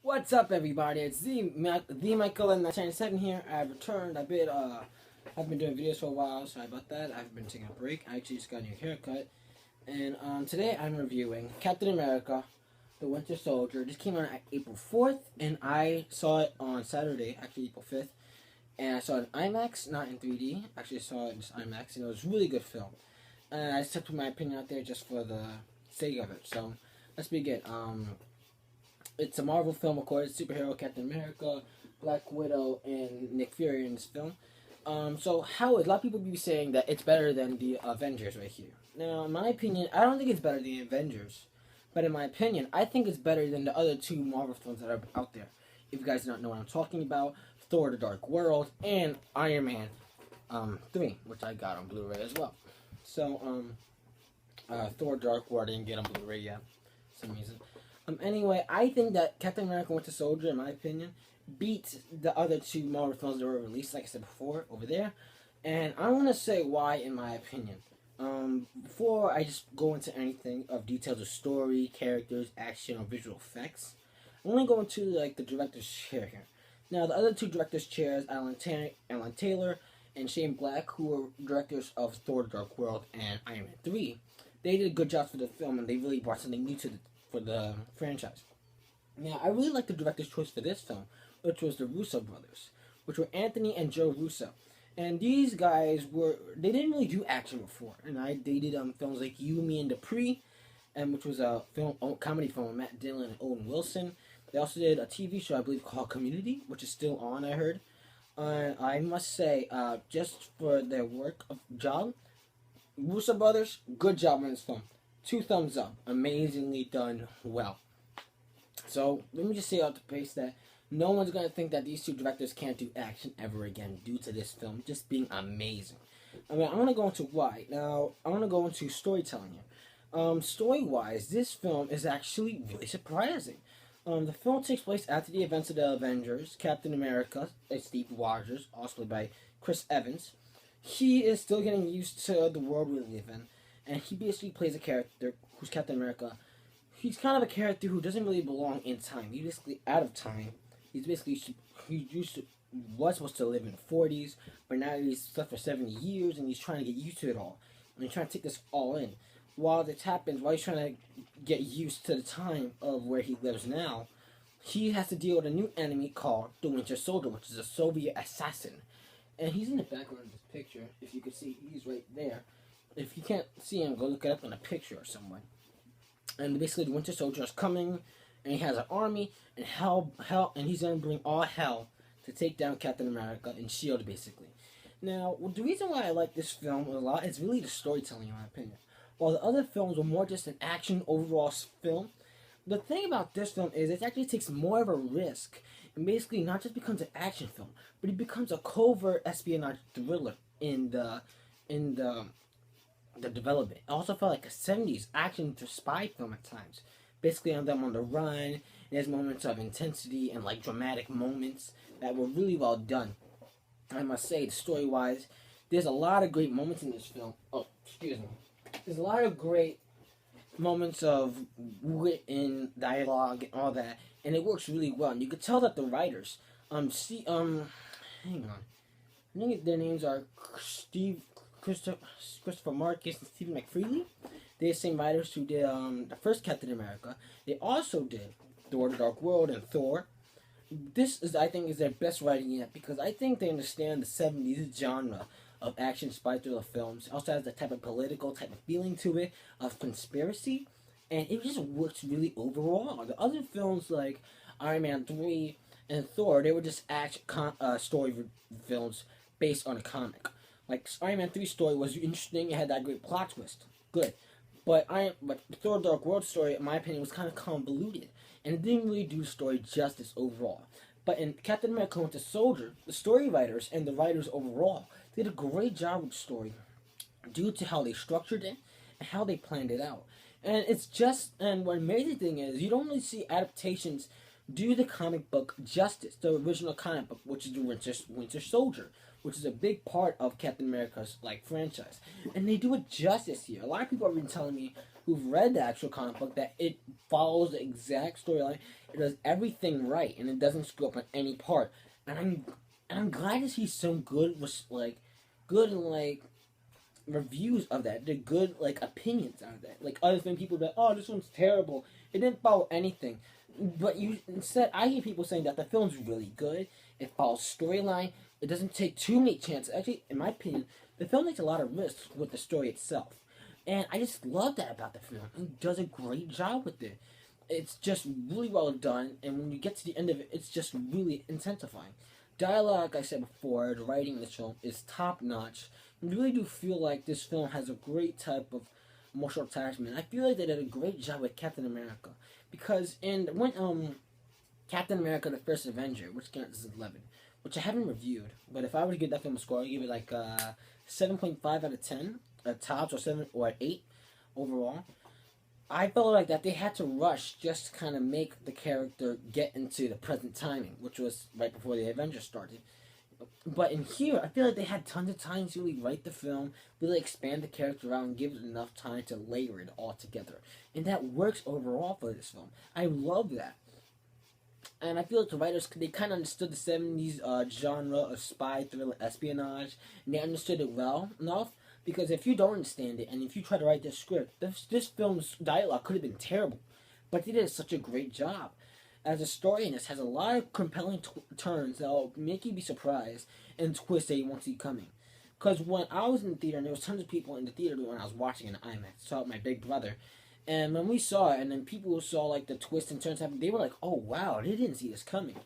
What's up, everybody? It's the Michael and 97 here. I've returned. I've been doing videos for a while. Sorry about that. I've been taking a break. I actually just got a new haircut, and today I'm reviewing Captain America: The Winter Soldier. This came out on April 4th, and I saw it on Saturday, actually April 5th, and I saw it in IMAX, not in 3D. Actually, I saw it in just IMAX, and it was a really good film. And I just put my opinion out there just for the sake of it. So let's begin. It's a Marvel film, of course. Superhero Captain America, Black Widow, and Nick Fury in this film. So how a lot of people be saying that it's better than the Avengers right here. Now, in my opinion, I don't think it's better than the Avengers, but in my opinion, I think it's better than the other two Marvel films that are out there. If you guys don't know what I'm talking about, Thor: The Dark World and Iron Man 3, which I got on Blu-ray as well. So Thor: Dark World I didn't get on Blu-ray yet, for some reason. Anyway, I think that Captain America: Winter Soldier, in my opinion, beats the other two Marvel films that were released, like I said before, over there. And I'm gonna say why, in my opinion. Before I just go into anything of details of story, characters, action, or visual effects, I'm gonna go into like the director's chair here. Now, the other two directors' chairs, Alan Taylor and Shane Black, who were directors of Thor: The Dark World and Iron Man 3, they did a good job for the film, and they really brought something new to for the franchise. Now, I really like the director's choice for this film, which was the Russo brothers, which were Anthony and Joe Russo. And these guys they didn't really do action before. And they did films like You, Me, and Dupree, and which was a comedy film with Matt Dillon and Owen Wilson. They also did a TV show, I believe, called Community, which is still on, I heard. I must say, just for their job, Russo brothers, good job on this film. 2 thumbs up. Amazingly done well. So, let me just say out the base that no one's going to think that these two directors can't do action ever again due to this film just being amazing. I mean, I'm going to go into why. Now, I want to go into storytelling here. Story-wise, this film is actually really surprising. The film takes place after the events of the Avengers. Captain America, Steve Rogers, also played by Chris Evans, he is still getting used to the world we live in. And he basically plays a character who's Captain America. He's kind of a character who doesn't really belong in time. He's basically out of time. Was supposed to live in the 40s, but now he's stuck for 70 years, and he's trying to get used to it all. And he's trying to take this all in. While this happens, while he's trying to get used to the time of where he lives now, he has to deal with a new enemy called the Winter Soldier, which is a Soviet assassin. And he's in the background of this picture. If you can see, he's right there. If you can't see him, go look it up in a picture or somewhere. And basically, the Winter Soldier is coming, and he has an army, and and he's gonna bring all hell to take down Captain America and Shield, basically. Now, the reason why I like this film a lot is really the storytelling, in my opinion. While the other films were more just an action overall film, the thing about this film is it actually takes more of a risk, and basically not just becomes an action film, but it becomes a covert espionage thriller in the development. It also felt like a 70s action to spy film at times. Basically, on them on the run, and there's moments of intensity and like dramatic moments that were really well done. I must say, story-wise, there's a lot of great moments in this film. Oh, excuse me. There's a lot of great moments of wit and dialogue and all that, and it works really well. And you could tell that the writers, hang on, I think their names are Christopher Marcus and Stephen McFeely. They're the same writers who did the first Captain America. They also did Thor: The Dark World and Thor. This is, I think, is their best writing yet because I think they understand the 70s genre of action spy thriller films. It also has the type of political type of feeling to it, of conspiracy, and it just works really overall. The other films like Iron Man 3 and Thor, they were just story films based on a comic. Like Iron Man 3 story was interesting, it had that great plot twist. Good. But Thor: Dark World story, in my opinion, was kind of convoluted, and it didn't really do the story justice overall. But in Captain America: Winter Soldier, the story writers and the writers overall did a great job with the story, due to how they structured it and how they planned it out. And what amazing thing is, you don't really see adaptations do the comic book justice, the original comic book, which is the Winter Soldier, which is a big part of Captain America's like franchise, and they do it justice here. A lot of people have been telling me, who've read the actual comic book that it follows the exact storyline. It does everything right, and it doesn't screw up on any part. And I'm glad to see some good reviews of that. The good opinions out of that. Like other than people that, oh, this one's terrible. It didn't follow anything. But instead, I hear people saying that the film's really good. It follows storyline. It doesn't take too many chances. Actually, in my opinion, the film takes a lot of risks with the story itself. And I just love that about the film. It does a great job with it. It's just really well done, and when you get to the end of it, it's just really intensifying. Dialogue, like I said before, the writing in this film is top notch. I really do feel like this film has a great type of emotional attachment. I feel like they did a great job with Captain America, because when Captain America: The First Avenger, which came out in 2011, which I haven't reviewed, but if I were to give that film a score, I'd give it like 7.5 out of 10, tops, or 7 or 8 overall. I felt like that they had to rush just to kind of make the character get into the present timing, which was right before the Avengers started. But in here, I feel like they had tons of time to really write the film, really expand the character out, and give it enough time to layer it all together. And that works overall for this film. I love that. And I feel like the writers, they kind of understood the 70s genre of spy thriller espionage, and they understood it well enough. Because if you don't understand it, and if you try to write this script, this film's dialogue could have been terrible. But they did such a great job. As a story, and this has a lot of compelling turns that will make you be surprised, and twists that you won't see coming. Because when I was in the theater, and there was tons of people in the theater when I was watching in IMAX, saw it with my big brother, and when we saw it, and then people saw like the twists and turns happen, they were like, "Oh wow, they didn't see this coming,"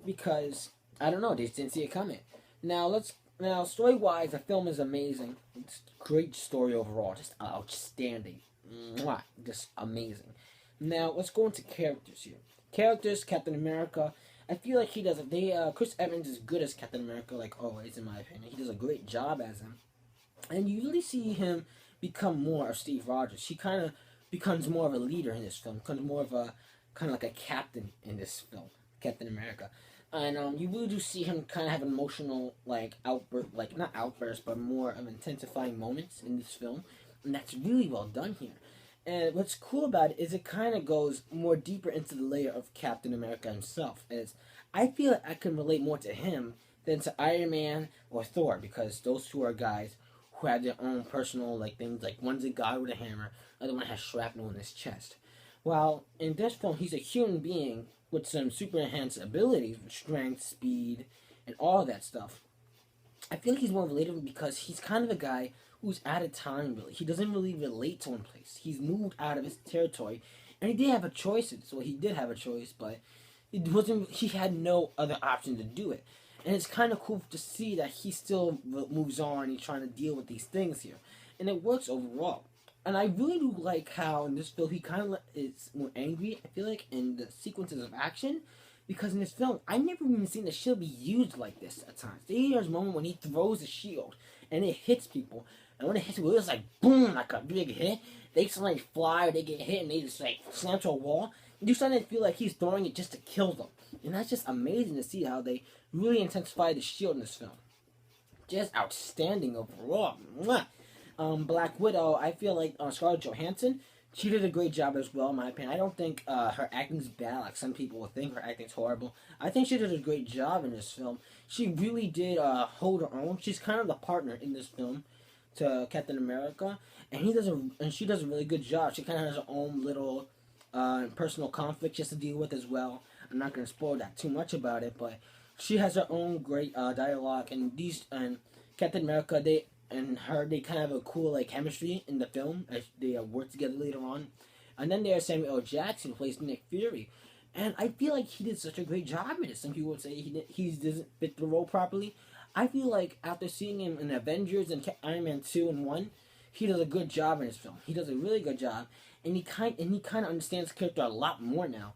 because I don't know, they just didn't see it coming. Now, story-wise, the film is amazing. It's a great story overall, just outstanding. Mwah, just amazing. Now, let's go into characters here. Characters, Captain America. I feel like he does it. Chris Evans is good as Captain America, like always, in my opinion. He does a great job as him. And you really see him become more of Steve Rogers. He kind of becomes more of a leader in this film, becomes more of a, kind of like a captain in this film, Captain America. And you really do see him kind of have an emotional, outburst, not outburst, but more of intensifying moments in this film. And that's really well done here. And what's cool about it is it kind of goes more deeper into the layer of Captain America himself. As I feel like I can relate more to him than to Iron Man or Thor, because those two are guys who have their own personal, things. Like, one's a guy with a hammer, the other one has shrapnel in his chest. While in this film, he's a human being with some super enhanced abilities, with strength, speed, and all that stuff. I feel like he's more relatable because he's kind of a guy who's out of time, really. He doesn't really relate to one place. He's moved out of his territory, and he did have a choice. So he did have a choice, but he had no other option to do it. And it's kind of cool to see that he still moves on. He's trying to deal with these things here, and it works overall. And I really do like how in this film he kind of is more angry, I feel like, in the sequences of action. Because in this film, I've never even seen the shield be used like this at times. There's a moment when he throws the shield, and it hits people. And when it hits people, it's like boom, like a big hit. They suddenly fly, or they get hit, and they just slam to a wall. And you suddenly feel like he's throwing it just to kill them. And that's just amazing to see how they really intensify the shield in this film. Just outstanding overall. Mwah. Black Widow, I feel like Scarlett Johansson, she did a great job as well, in my opinion. I don't think her acting's bad, like some people will think her acting's horrible. I think she did a great job in this film. She really did hold her own. She's kind of the partner in this film to Captain America, and she does a really good job. She kind of has her own little personal conflict just to deal with as well. I'm not going to spoil that too much about it, but she has her own great dialogue, and Captain America, they kind of have a cool chemistry in the film as they work together later on. And then there's Samuel L. Jackson, who plays Nick Fury, and I feel like he did such a great job in it. Some people would say he doesn't fit the role properly. I feel like after seeing him in Avengers and Iron Man 2 and 1, he does a good job in this film. He does a really good job, and he kind of understands the character a lot more now.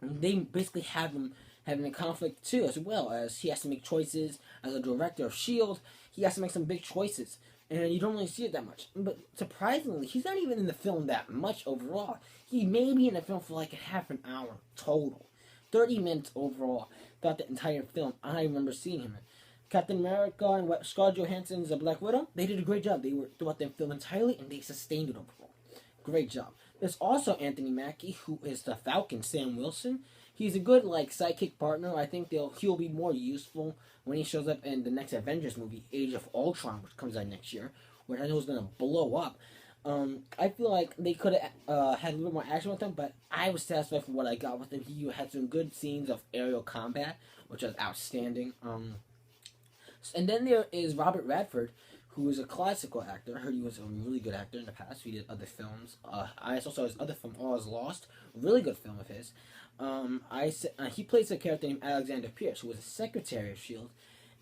And they basically have him having a conflict too, as well as he has to make choices as a director of S.H.I.E.L.D. He has to make some big choices, and you don't really see it that much. But surprisingly, he's not even in the film that much overall. He may be in the film for like a half an hour total. 30 minutes overall throughout the entire film. I remember seeing him in. Captain America and Scarlett Johansson's Black Widow, they did a great job. They were throughout the film entirely, and they sustained it overall. Great job. There's also Anthony Mackie, who is the Falcon, Sam Wilson. He's a good like sidekick partner. I think he'll be more useful when he shows up in the next Avengers movie, Age of Ultron, which comes out next year, which I know is gonna blow up. I feel like they could have had a little more action with him, but I was satisfied with what I got with him. He had some good scenes of aerial combat, which was outstanding. And then there is Robert Redford, who is a classical actor. I heard he was a really good actor in the past. He did other films. I also saw his other film, All Is Lost, really good film of his. He plays a character named Alexander Pierce, who was a secretary of S.H.I.E.L.D.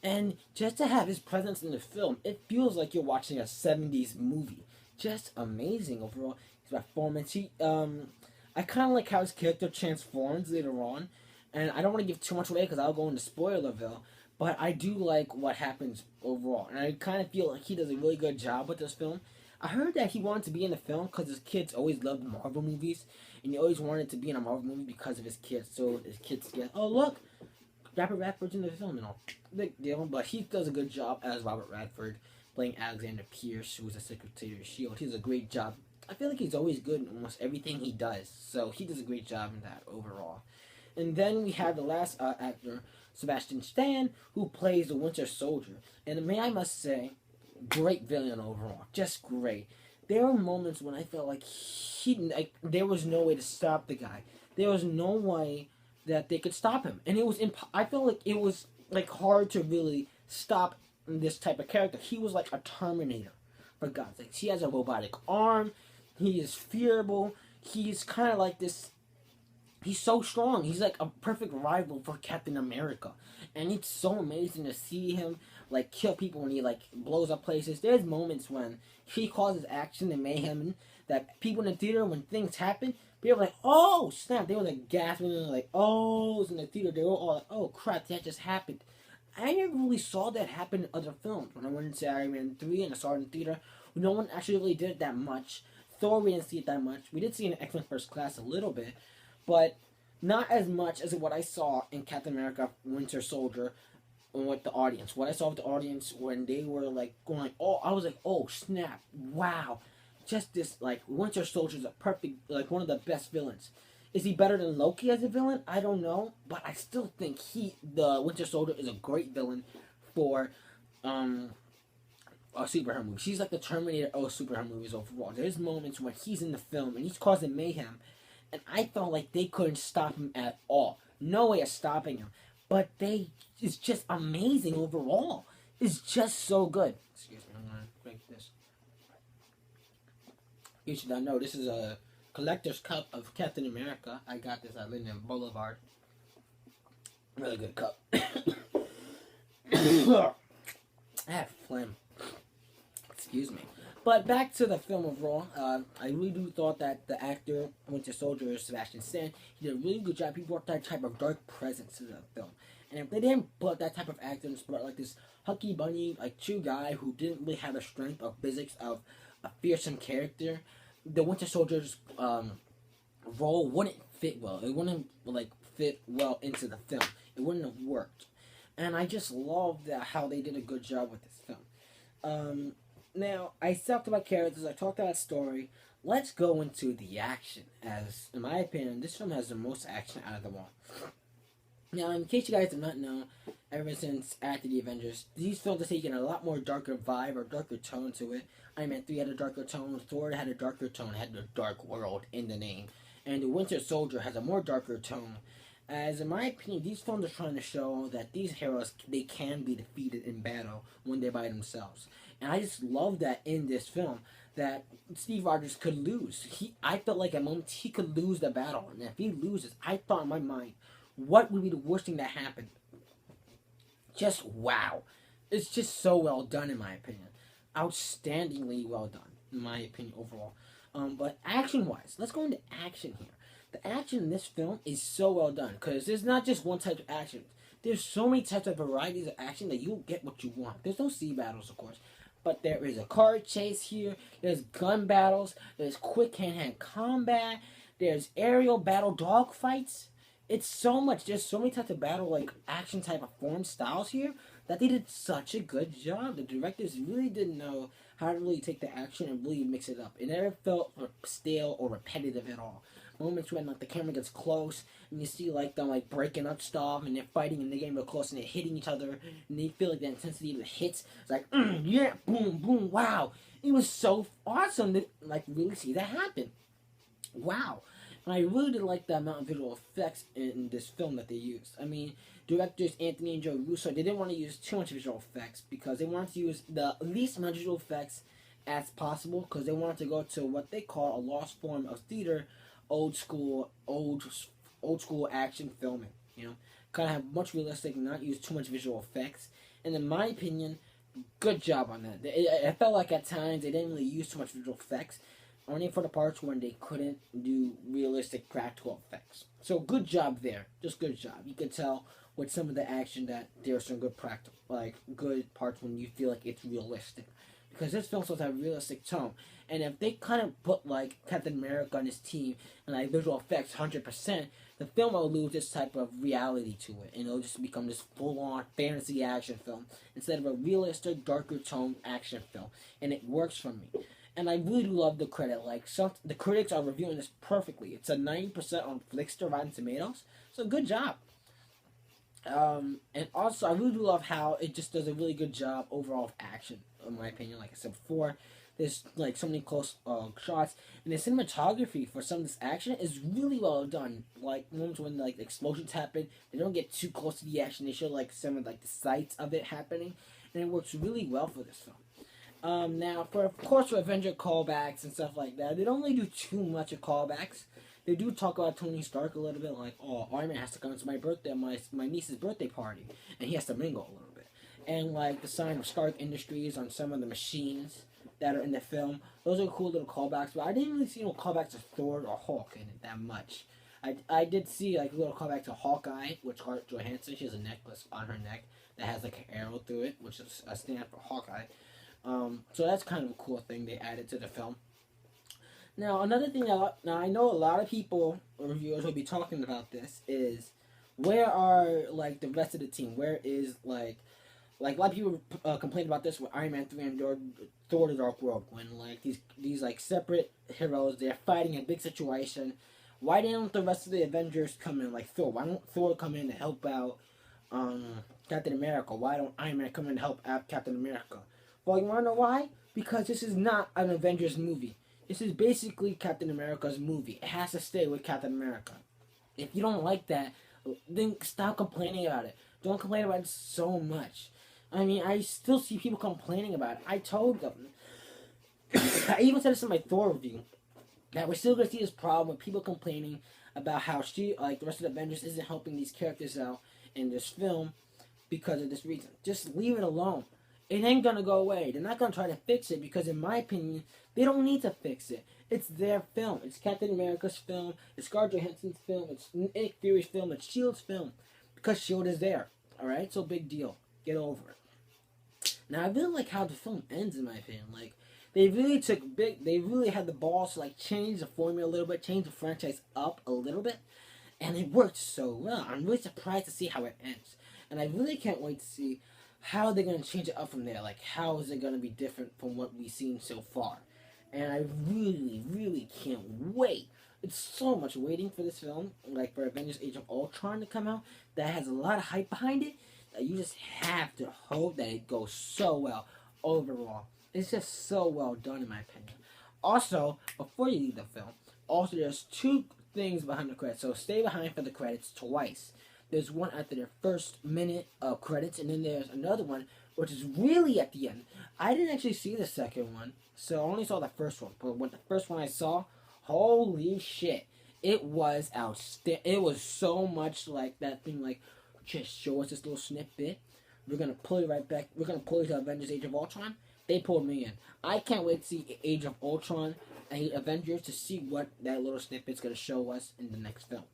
And just to have his presence in the film, it feels like you're watching a 70s movie. Just amazing overall. His performance. I kind of like how his character transforms later on. And I don't want to give too much away because I'll go into Spoilerville. But I do like what happens overall. And I kind of feel like he does a really good job with this film. I heard that he wanted to be in the film because his kids always loved Marvel movies. And he always wanted to be in a Marvel movie because of his kids. So his kids get, oh look, Robert Redford's in the film and all. Big deal. But he does a good job as Robert Redford, playing Alexander Pierce, who's a secretary of S.H.I.E.L.D. He does a great job. I feel like he's always good in almost everything he does. So he does a great job in that overall. And then we have the last actor, Sebastian Stan, who plays the Winter Soldier. And I must say, great villain overall. Just great. There were moments when I felt like there was no way to stop the guy. There was no way that they could stop him. And it was I felt like it was like hard to really stop this type of character. He was like a Terminator, for God's sake. He has a robotic arm. He is fearable. He's kind of like this. He's so strong. He's like a perfect rival for Captain America. And it's so amazing to see him like kill people when he like blows up places. There's moments when he causes action and mayhem that people in the theater, when things happen, people are like, oh snap. They were like gasping and like, oh, it's in the theater. They were all like, oh crap, that just happened. I never really saw that happen in other films. When I went to Iron Man 3 and I saw it in the theater, no one actually really did it that much. Thor, we didn't see it that much. We did see it in X-Men First Class a little bit, but not as much as what I saw in Captain America Winter Soldier with the audience. What I saw with the audience when they were like going, oh, I was like, oh snap, wow. Just this, like, Winter Soldier is a perfect, like, one of the best villains. Is he better than Loki as a villain? I don't know, but I still think the Winter Soldier is a great villain for superhero movies. He's like the Terminator of superhero movies overall. There's moments when he's in the film and he's causing mayhem, and I felt like they couldn't stop him at all. No way of stopping him. But it's just amazing overall. It's just so good. Excuse me, I'm gonna drink this. You should not know, this is a collector's cup of Captain America. I got this at Linden Boulevard. Really good cup. I have phlegm. Excuse me. But back to the film overall. I really do thought that the actor, Winter Soldier, Sebastian Stan, he did a really good job. He brought that type of dark presence to the film. And if they didn't put that type of actor and brought like this Hucky Bunny, like true guy who didn't really have the strength of physics of a fearsome character, the Winter Soldier's role wouldn't fit well. It wouldn't like fit well into the film. It wouldn't have worked. And I just love how they did a good job with this film. Now, I talked about characters, I talked about story. Let's go into the action, as, in my opinion, this film has the most action out of them all. Now, in case you guys do not know, ever since after the Avengers, these films are taking a lot more darker vibe or darker tone to it. Iron Man 3 had a darker tone, Thor had a darker tone, had the dark world in the name. And the Winter Soldier has a more darker tone. As in my opinion, these films are trying to show that these heroes, they can be defeated in battle when they're by themselves. And I just love that in this film, that Steve Rogers could lose. I felt like at moments he could lose the battle. And if he loses, I thought in my mind, what would be the worst thing that happened? Just wow. It's just so well done in my opinion. Outstandingly well done, in my opinion, overall. But action-wise, let's go into action here. The action in this film is so well done, because there's not just one type of action. There's so many types of varieties of action that you'll get what you want. There's no sea battles, of course. But there is a car chase here. There's gun battles. There's quick hand-to-hand combat. There's aerial battle dogfights. It's so much. There's so many types of battle, like action type of form styles here, that they did such a good job. The directors really didn't know how to really take the action and really mix it up. It never felt stale or repetitive at all. Moments when like the camera gets close and you see like them like breaking up stuff and they're fighting and they're getting real close and they're hitting each other and you feel like the intensity of the hits. It's like yeah, boom, boom, wow. It was so awesome to like really see that happen. Wow. And I really did like the amount of visual effects in this film that they used. I mean, directors Anthony and Joe Russo, they didn't want to use too much visual effects because they wanted to use the least amount of visual effects as possible because they wanted to go to what they call a lost form of theater, old school action filming. You know, kind of have much realistic, not use too much visual effects. And in my opinion, good job on that. It felt like at times they didn't really use too much visual effects, only for the parts when they couldn't do realistic practical effects. So good job there, just good job. You could tell with some of the action that there are some good practical, like good parts when you feel like it's realistic. Because this film supposed to have a realistic tone. And if they kind of put like Captain America and his team and like visual effects 100%, the film will lose this type of reality to it. And it'll just become this full-on fantasy action film instead of a realistic, darker tone action film. And it works for me. And I really do love the credit. Like the critics are reviewing this perfectly. It's a 90% on Flickster, Rotten Tomatoes. So good job. And also, I really do love how it just does a really good job overall of action, in my opinion. Like I said before, there's like so many close shots, and the cinematography for some of this action is really well done. Like moments when like the explosions happen, they don't get too close to the action. They show like some of like the sights of it happening, and it works really well for this film. Now, for Avenger callbacks and stuff like that, they don't really do too much of callbacks. They do talk about Tony Stark a little bit, like, oh, Iron Man has to come to my birthday, my niece's birthday party, and he has to mingle a little bit. And, like, the sign of Stark Industries on some of the machines that are in the film, those are cool little callbacks, but I didn't really see no callbacks to Thor or Hulk in it that much. I did see, like, a little callback to Hawkeye, which Scarlett Johansson, she has a necklace on her neck that has, like, an arrow through it, which is a stand for Hawkeye. So that's kind of a cool thing they added to the film. Now, another thing now I know a lot of people, or reviewers, will be talking about this is where are, like, the rest of the team? Where is, like a lot of people complain about this with Iron Man 3 and Thor: The Dark World, when, like, these like, separate heroes, they're fighting a big situation. Why didn't the rest of the Avengers come in, like Thor? Why don't Thor come in to help out Captain America? Why don't Iron Man come in to help out Captain America? Well, you want to know why? Because this is not an Avengers movie. This is basically Captain America's movie. It has to stay with Captain America. If you don't like that, then stop complaining about it. Don't complain about it so much. I mean, I still see people complaining about it. I told them. I even said this in my Thor review. That we're still going to see this problem with people complaining about how the rest of the Avengers isn't helping these characters out in this film because of this reason. Just leave it alone. It ain't gonna go away. They're not gonna try to fix it because, in my opinion, they don't need to fix it. It's their film. It's Captain America's film. It's Scarlett Johansson's film. It's Nick Fury's film. It's S.H.I.E.L.D.'s film. Because S.H.I.E.L.D. is there. Alright? So, big deal. Get over it. Now, I really like how the film ends, in my opinion. Like, they really had the balls to, like, change the formula a little bit, change the franchise up a little bit, and it worked so well. I'm really surprised to see how it ends. And I really can't wait to see how they're going to change it up from there. Like, how is it going to be different from what we've seen so far? And I really, really can't wait. It's so much waiting for this film, like for Avengers Age of Ultron to come out, that has a lot of hype behind it, that you just have to hope that it goes so well overall. It's just so well done, in my opinion. Also, before you leave the film, there's two things behind the credits, so stay behind for the credits twice. There's one after their first minute of credits, and then there's another one, which is really at the end. I didn't actually see the second one, so I only saw the first one. But when the first one I saw, holy shit, it was outstanding. It was so much like that thing, like, just show us this little snippet. We're going to pull you right back. We're going to pull you to Avengers Age of Ultron. They pulled me in. I can't wait to see Age of Ultron and Avengers to see what that little snippet's going to show us in the next film.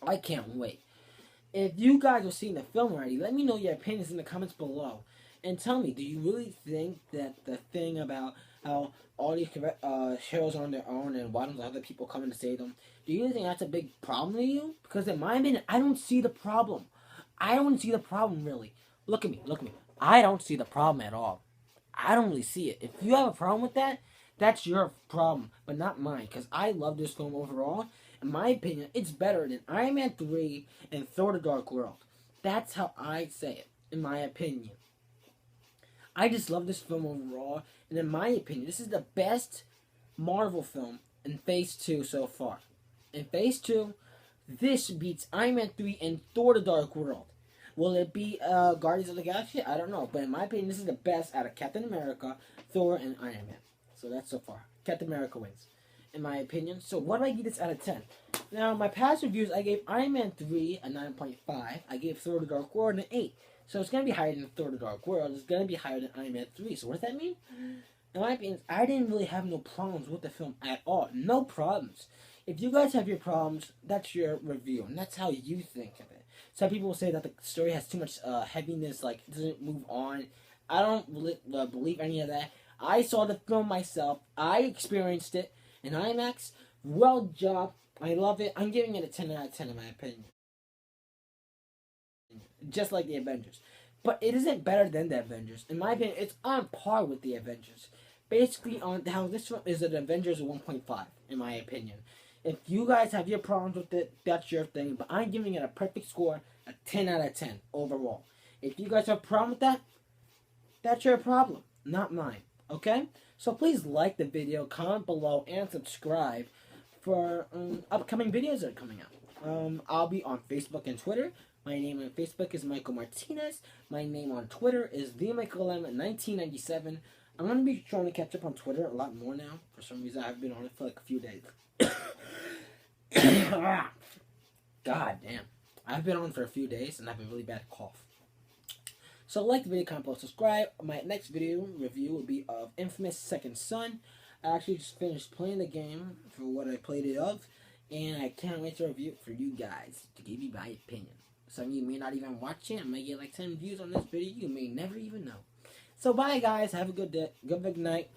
I can't wait. If you guys have seen the film already, let me know your opinions in the comments below. And tell me, do you really think that the thing about how all these heroes are on their own and why don't other people come in to save them, do you really think that's a big problem to you? Because in my opinion, I don't see the problem. I don't see the problem, really. Look at me. I don't see the problem at all. I don't really see it. If you have a problem with that, that's your problem, but not mine, because I love this film overall. In my opinion, it's better than Iron Man 3 and Thor the Dark World. That's how I say it, in my opinion. I just love this film overall, and in my opinion, this is the best Marvel film in Phase 2 so far. In Phase 2, this beats Iron Man 3 and Thor the Dark World. Will it be Guardians of the Galaxy? I don't know, but in my opinion, this is the best out of Captain America, Thor, and Iron Man. So that's so far. Captain America wins, in my opinion. So what do I give this out of 10? Now, my past reviews, I gave Iron Man 3 a 9.5. I gave Thor the Dark World an 8. So it's going to be higher than Thor the Dark World. It's going to be higher than Iron Man 3. So what does that mean? In my opinion, I didn't really have no problems with the film at all. No problems. If you guys have your problems, that's your review. And that's how you think of it. Some people will say that the story has too much heaviness, like it doesn't move on. I don't believe any of that. I saw the film myself. I experienced it in IMAX. Well job. I love it. I'm giving it a 10 out of 10 in my opinion. Just like the Avengers. But it isn't better than the Avengers. In my opinion, it's on par with the Avengers. Basically, on how this one is an Avengers 1.5, in my opinion. If you guys have your problems with it, that's your thing. But I'm giving it a perfect score, a 10 out of 10 overall. If you guys have a problem with that, that's your problem, not mine. Okay? So please like the video, comment below, and subscribe for upcoming videos that are coming out. I'll be on Facebook and Twitter. My name on Facebook is Michael Martinez. My name on Twitter is TheMichaelM1997. I'm going to be trying to catch up on Twitter a lot more now. For some reason, I've been on it for like a few days. God damn. I've been on for a few days and I have a really bad cough. So like the video, comment below, subscribe. My next video review will be of Infamous Second Son. I actually just finished playing the game for what I played it of. And I can't wait to review it for you guys to give you my opinion. Some of you may not even watch it. I may get like 10 views on this video. You may never even know. So bye guys. Have a good day. Good night.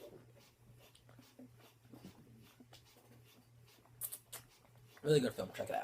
Really good film. Check it out.